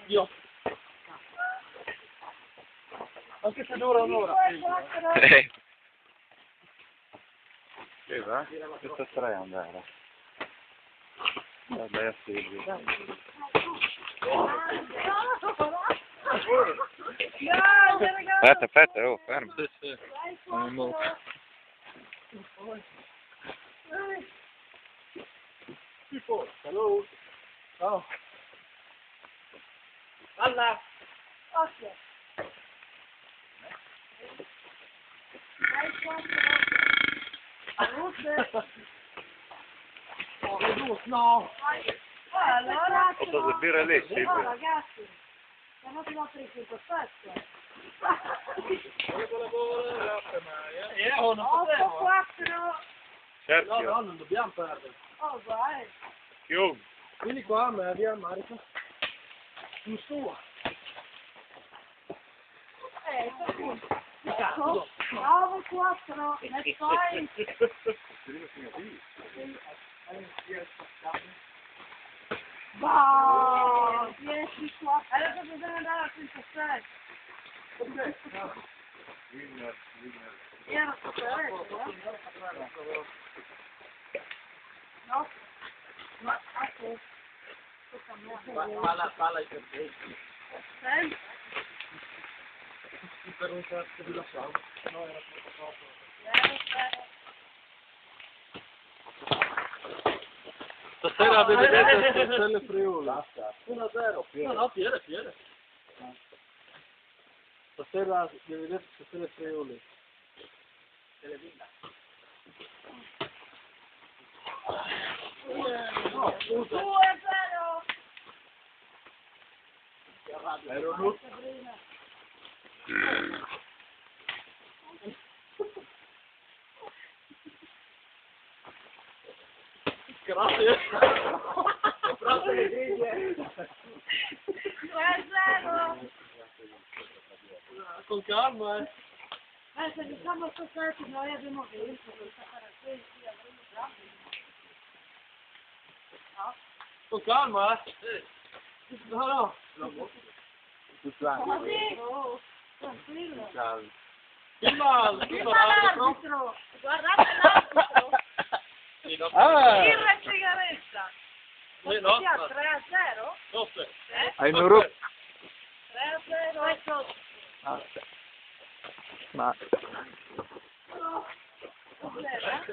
Dio. Anche se dura un'ora. Sì, va? Questo è 3 andare. Dai a Silvio. Aspetta, oh, fermo. Sì, sì. Tipo, hello. Ciao. Alla. Ok. No. Allora, Ho preso il birra lì, oh, Silvio. ragazzi, siamo fino a preso perfetto. Non 8-4. Certo. No, non dobbiamo perdere. Oh, vai. Chiuso. Vieni qua, Maria, Marica. Su sua. Appunto. Cazzo. 9-4. Let's fight. Wow, 10-4. Adesso bisogna andare a 5-6. Io non so per no? Ma, ok. Palla i perfetti. Per un cazzo di lasciamo. No, era troppo. Stasera vedete Stelle Friuli. 1-0. No, Piere. Stasera vedete Stelle Friuli. No, scusa. 2-0. Ero lui. Grazie. Grazie le griglie. 3-0. Con calma, Se diciamo stasera noi abbiamo vinto, questa caratteristica avremo già vinto. Con calma, No. Così? Tranquillo. Viva l'arbitro! Guardate l'arbitro! Birra e sigaretta! No. 3-0? Hai un euro? 3-0. Ma... Cos'era?